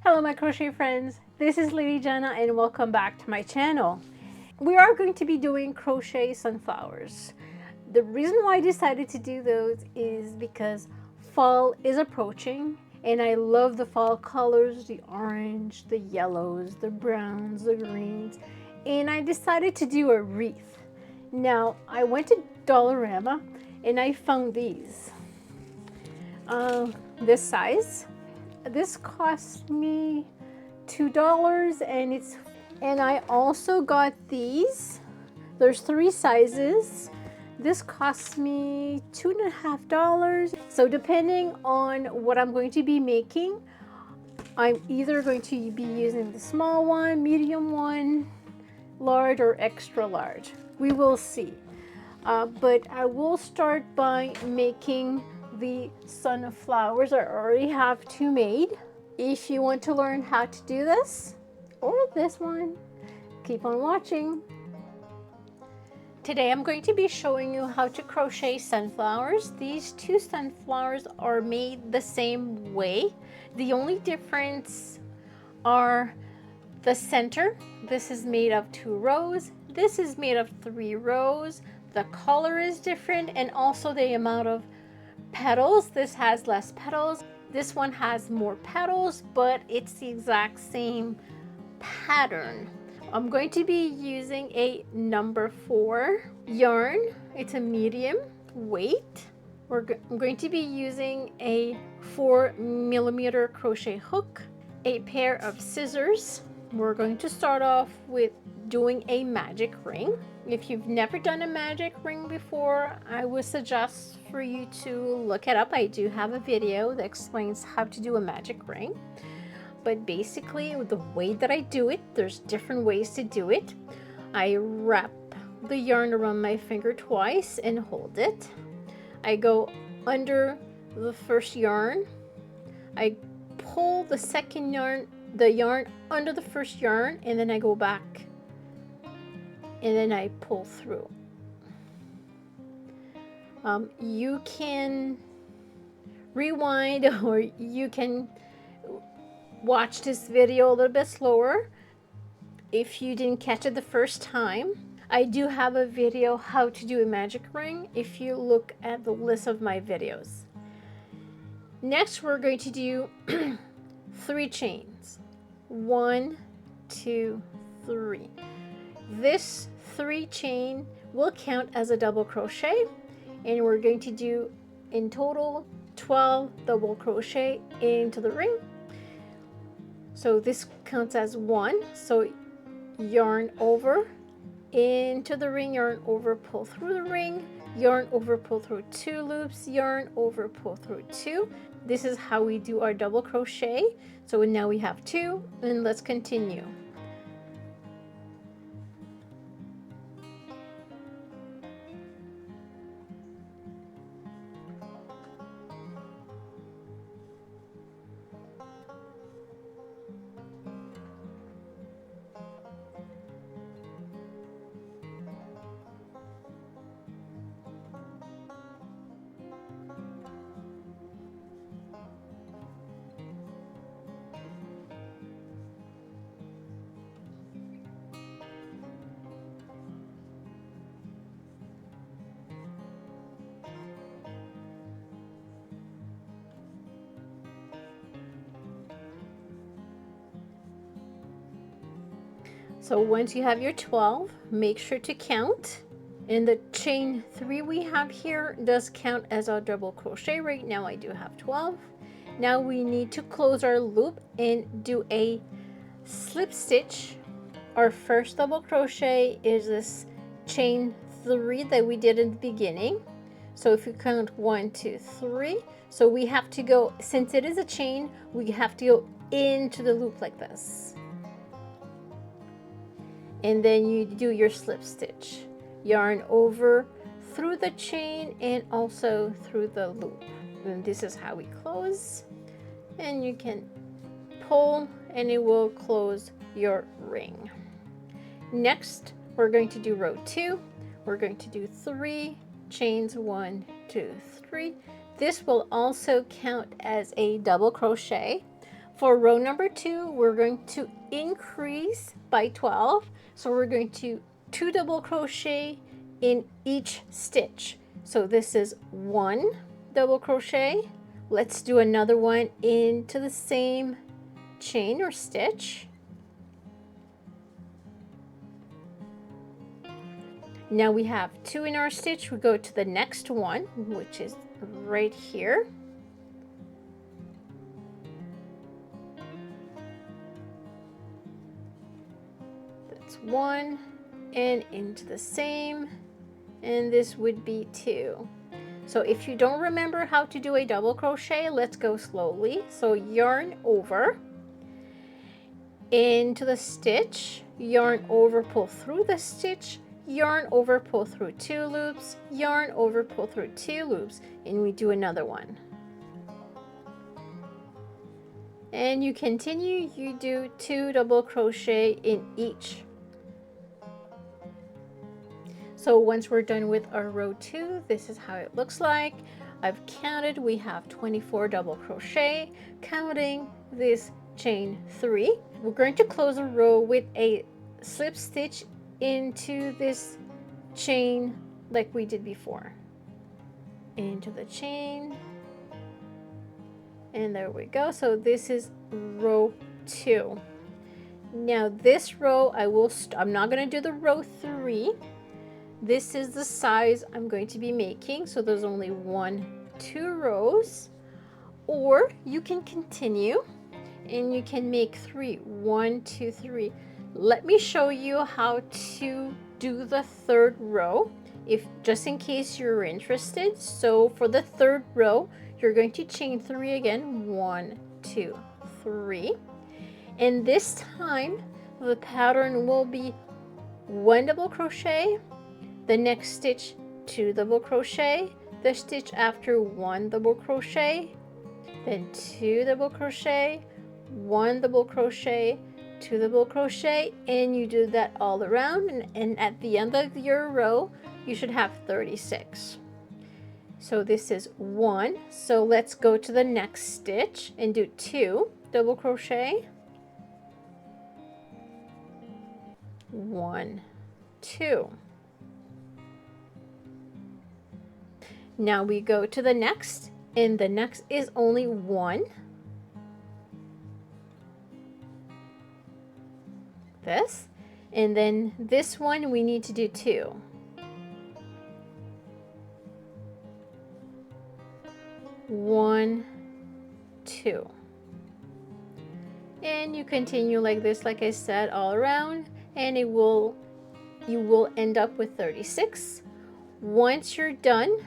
Hello my crochet friends, this is Lady Jana and welcome back to my channel. We are going to be doing crochet sunflowers. The reason why I decided to do those is because fall is approaching and I love the fall colors, the orange, the yellows, the browns, the greens, and I decided to do a wreath. Now I went to Dollarama and I found these. This size. This cost me $2 and I also got these. There's 3 sizes. This cost me $2.50. So depending on what I'm going to be making, I'm either going to be using the small one, medium one, large, or extra large. We will see. But I will start by making the sunflowers. I already have 2 made. If you want to learn how to do this or this one, keep on watching. Today I'm going to be showing you how to crochet sunflowers. These 2 sunflowers are made the same way. The only difference are the center. This is made of 2 rows. This is made of 3 rows. The color is different and also the amount of petals. This has less petals. This one has more petals, but it's the exact same pattern. I'm going to be using a number 4 yarn. It's a medium weight. I'm going to be using a 4mm crochet hook, a pair of scissors. We're going to start off with doing a magic ring. If you've never done a magic ring before, I would suggest for you to look it up. I do have a video that explains how to do a magic ring. But basically, the way that I do it, there's different ways to do it. I wrap the yarn around my finger twice and hold it. I go under the first yarn. I pull the second yarn, the yarn under the first yarn, and then I go back and then I pull through. You can rewind or you can watch this video a little bit slower if you didn't catch it the first time. I do have a video how to do a magic ring if you look at the list of my videos. Next we're going to do 3 chains. 1, 2, 3. This 3 chain will count as a double crochet, and we're going to do in total 12 double crochet into the ring. So this counts as 1. So yarn over into the ring, yarn over, pull through the ring, yarn over, pull through 2 loops, yarn over, pull through 2. This is how we do our double crochet. So now we have 2, and let's continue. So once you have your 12, make sure to count. And the chain 3 we have here does count as our double crochet. Right now I do have 12. Now we need to close our loop and do a slip stitch. Our first double crochet is this chain 3 that we did in the beginning. So if you count 1, 2, 3, so we have to go, since it is a chain, we have to go into the loop like this. And then you do your slip stitch. Yarn over through the chain and also through the loop. And this is how we close. And you can pull and it will close your ring. Next, we're going to do row 2. We're going to do 3 chains, 1, 2, 3. This will also count as a double crochet, For row number 2, we're going to increase by 12. So we're going to 2 double crochet in each stitch. So this is 1 double crochet. Let's do another one into the same chain or stitch. Now we have 2 in our stitch. We go to the next one, which is right here. That's 1 and into the same, and this would be 2. So if you don't remember how to do a double crochet, let's go slowly. So yarn over into the stitch, yarn over, pull through the stitch, yarn over, pull through 2 loops, yarn over, pull through 2 loops, and we do another one. And you continue, you do 2 double crochet in each. So once we're done with our row 2, this is how it looks like. I've counted, we have 24 double crochet, counting this chain 3. We're going to close a row with a slip stitch into this chain like we did before. Into the chain, and there we go. So this is row 2. Now this row, I'm not going to do the row 3. This is the size I'm going to be making, so there's only 2 rows, or you can continue and you can make 3. 1, 2, 3. Let me show you how to do the 3rd row, if just in case you're interested. So for the 3rd row, you're going to chain 3 again. 1, 2, 3, and this time the pattern will be 1 double crochet, the next stitch 2 double crochet, the stitch after 1 double crochet, then 2 double crochet, 1 double crochet, 2 double crochet, and you do that all around, and at the end of your row you should have 36. So this is 1. So let's go to the next stitch and do 2 double crochet, 1, 2. Now we go to the next, and the next is only 1. This, and then this one we need to do 2. One, 2, and you continue like this, like I said, all around, and you will end up with 36. Once you're done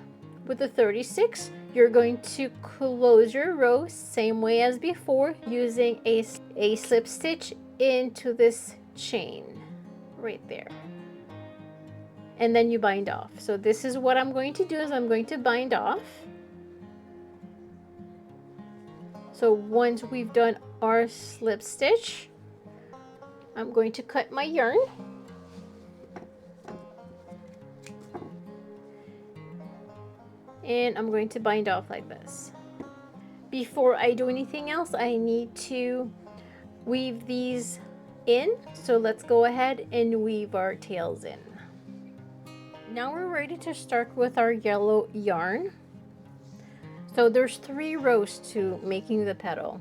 with the 36, you're going to close your row same way as before, using a slip stitch into this chain right there, and then you bind off. So this is what I'm going to do, is I'm going to bind off. So once we've done our slip stitch, I'm going to cut my yarn, and I'm going to bind off like this. Before I do anything else, I need to weave these in. So let's go ahead and weave our tails in. Now we're ready to start with our yellow yarn. So there's 3 rows to making the petal.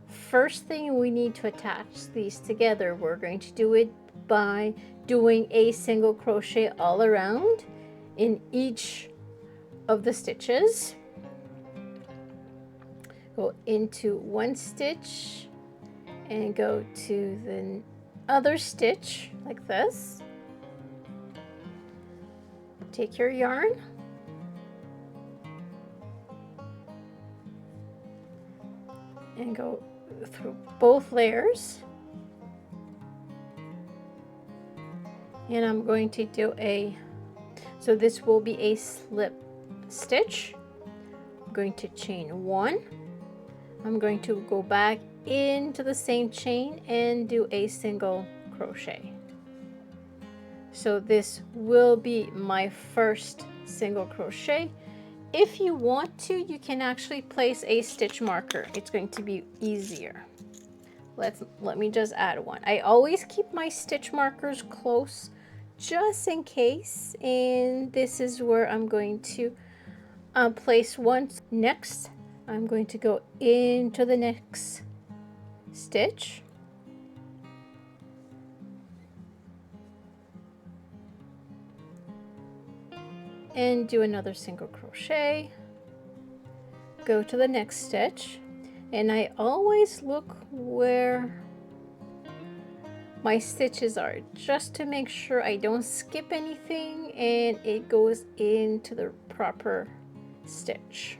First thing, we need to attach these together. We're going to do it by doing a single crochet all around in each of the stitches. Go into one stitch and go to the other stitch like this. Take your yarn, and go through both layers, and I'm going to do so this will be a slip stitch. I'm going to chain 1. I'm going to go back into the same chain and do a single crochet. So this will be my first single crochet, if you want to, you can actually place a stitch marker. It's going to be easier. Let me just add one. I always keep my stitch markers close just in case, and this is where I'm going to place one. Next, I'm going to go into the next stitch and do another single crochet, go to the next stitch, and I always look where my stitches are just to make sure I don't skip anything and it goes into the proper stitch.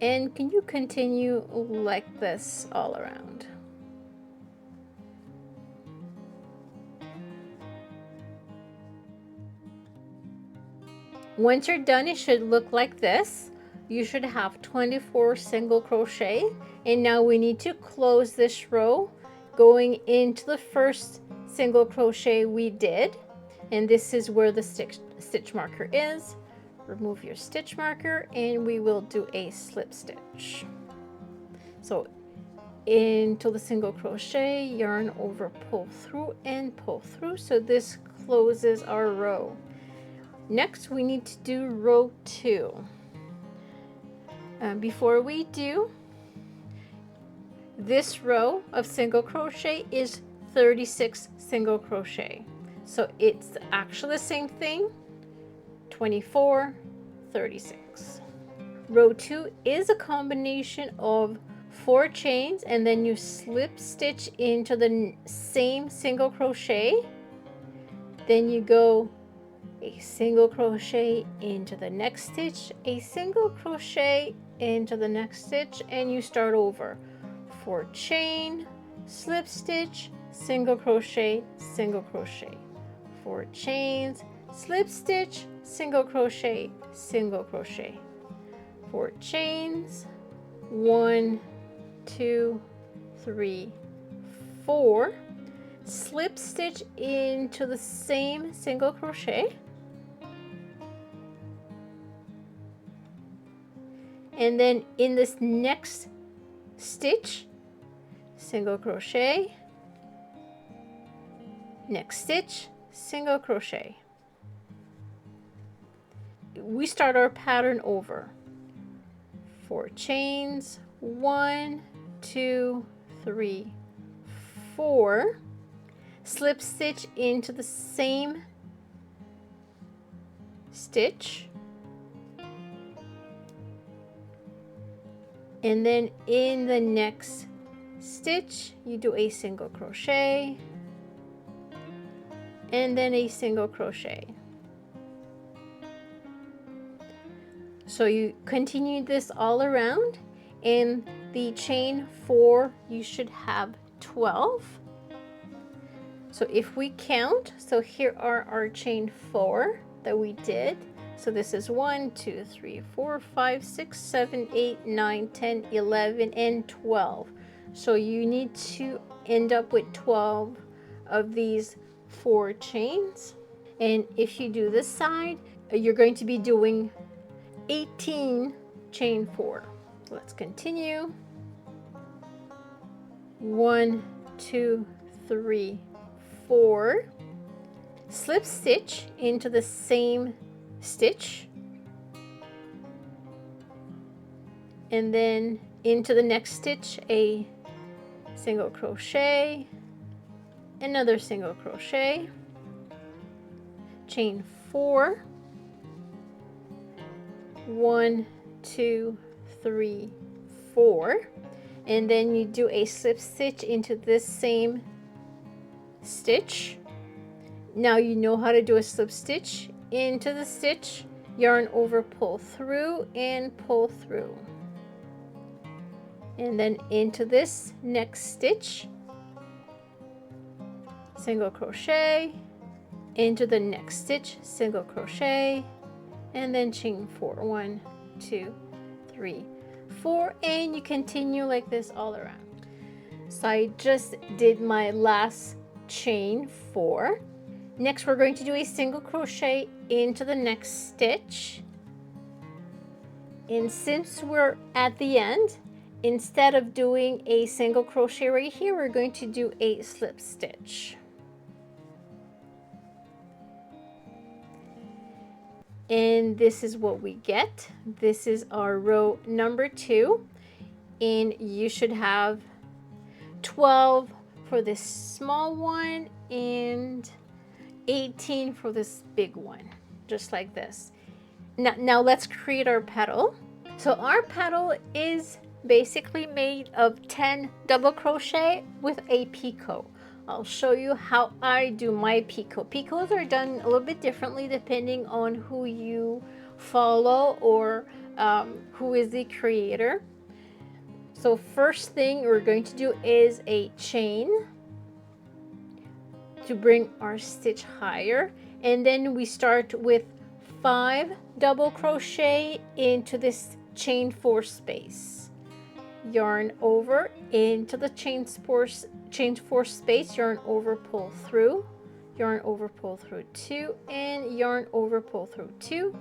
And can you continue like this all around? Once you're done, it should look like this. You should have 24 single crochet, and now we need to close this row going into the first single crochet we did, and this is where the stitch marker is. Remove your stitch marker and we will do a slip stitch. So into the single crochet, yarn over, pull through and pull through, so this closes our row. Next, we need to do row 2. Before we do, this row of single crochet is 36 single crochet. So it's actually the same thing, 24, 36. Row 2 is a combination of 4 chains, and then you slip stitch into the same single crochet. Then you go a single crochet into the next stitch, a single crochet into the next stitch, and you start over. 4 chain, slip stitch, single crochet, single crochet. 4 chains, slip stitch, single crochet, single crochet. 4 chains, 1, 2, 3, 4. Slip stitch into the same single crochet, and then in this next stitch, single crochet, next stitch, single crochet. We start our pattern over. 4 chains, 1, 2, 3, 4. Slip stitch into the same stitch, and then in the next stitch you do a single crochet and then a single crochet. So you continue this all around, and the chain 4 you should have 12. So if we count, so here are our chain 4 that we did. So this is 1, 2, 3, 4, 5, 6, 7, 8, 9, 10, 11, and 12. So you need to end up with 12 of these 4 chains. And if you do this side, you're going to be doing 18 chain 4. Let's continue. 1, 2, 3, 4. Slip stitch into the same stitch, and then into the next stitch a single crochet, another single crochet, chain 4, 1, 2, 3, 4, and then you do a slip stitch into this same stitch. Now you know how to do a slip stitch into the stitch, yarn over, pull through and pull through, and then into this next stitch, single crochet, into the next stitch, single crochet, and then chain 4, 1, 2, 3, 4, and you continue like this all around. So I just did my last chain 4, Next, we're going to do a single crochet into the next stitch. And since we're at the end, instead of doing a single crochet right here, we're going to do a slip stitch. And this is what we get. This is our row number 2, and you should have 12 for this small one and 18 for this big one, just like this. Now let's create our petal. So our petal is basically made of 10 double crochet with a picot. I'll show you how I do my picot. Picots are done a little bit differently depending on who you follow or who is the creator. So first thing we're going to do is a chain to bring our stitch higher, and then we start with 5 double crochet into this chain 4 space. Yarn over into the chain 4 space, yarn over, pull through, yarn over, pull through 2, and yarn over, pull through 2.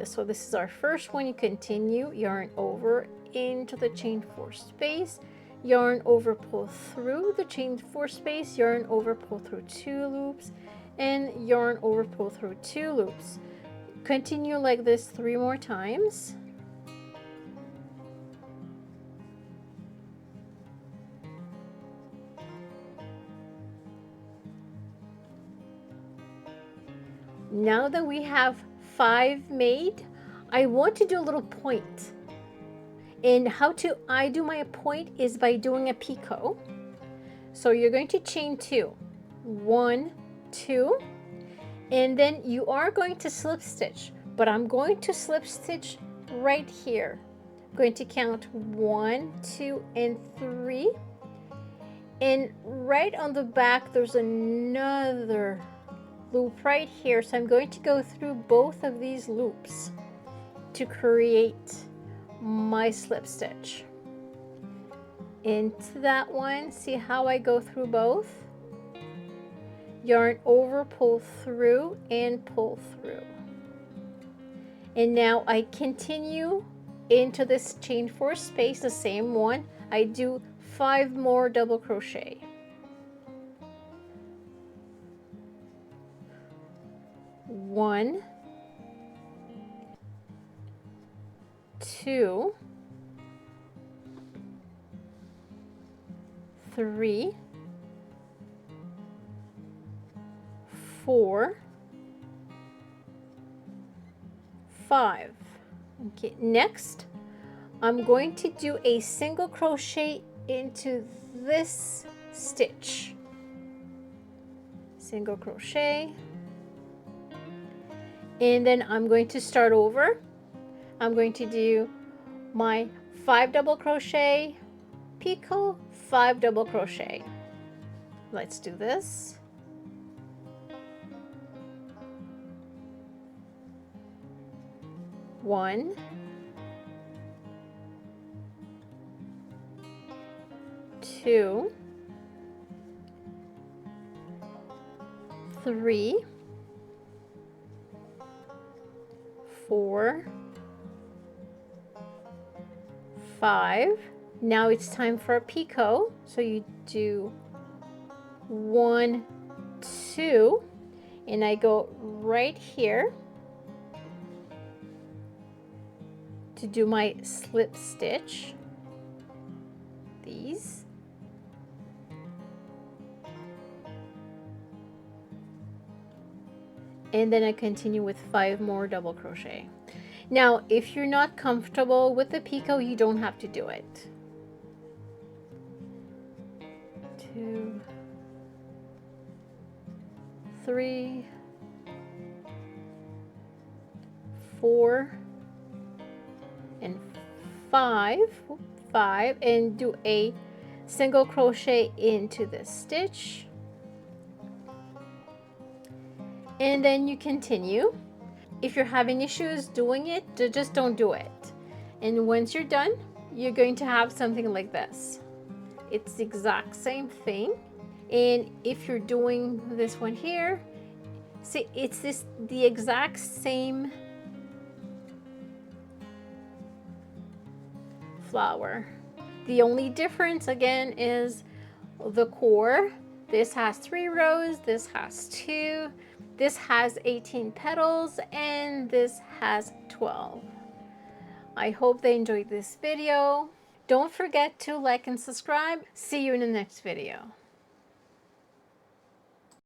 So this is our first one. You continue, yarn over into the chain 4 space, yarn over, pull through the chain 4 space, yarn over, pull through 2 loops, and yarn over, pull through 2 loops. Continue like this 3 more times. Now that we have 5 made, I want to do a little point. And I do my point is by doing a picot. So you're going to chain 2, 1, 2, and then you are going to slip stitch, but I'm going to slip stitch right here. I'm going to count 1, 2, and 3, and right on the back there's another loop right here, so I'm going to go through both of these loops to create my slip stitch. Into that one, see how I go through both? Yarn over, pull through, and pull through. And now I continue into this chain 4 space, the same one. I do 5 more double crochet. 1, 2, 3, 4, 5. Okay, next I'm going to do a single crochet into this stitch. Single crochet, and then I'm going to start over. I'm going to do my 5 double crochet, picot, 5 double crochet. Let's do this. One, 2, 3, 4, 5. Now it's time for a picot. So you do 1, 2, and I go right here to do my slip stitch. These. And then I continue with 5 more double crochet. Now, if you're not comfortable with the picot, you don't have to do it. 2, 3, 4, and 5. 5, and do a single crochet into this stitch, and then you continue. If you're having issues doing it, just don't do it. And once you're done, you're going to have something like this. It's the exact same thing. And if you're doing this one here, See, it's the exact same flower. The only difference again is the core. This has 3 rows, this has 2, this has 18 petals, and this has 12. I hope they enjoyed this video. Don't forget to like and subscribe. See you in the next video.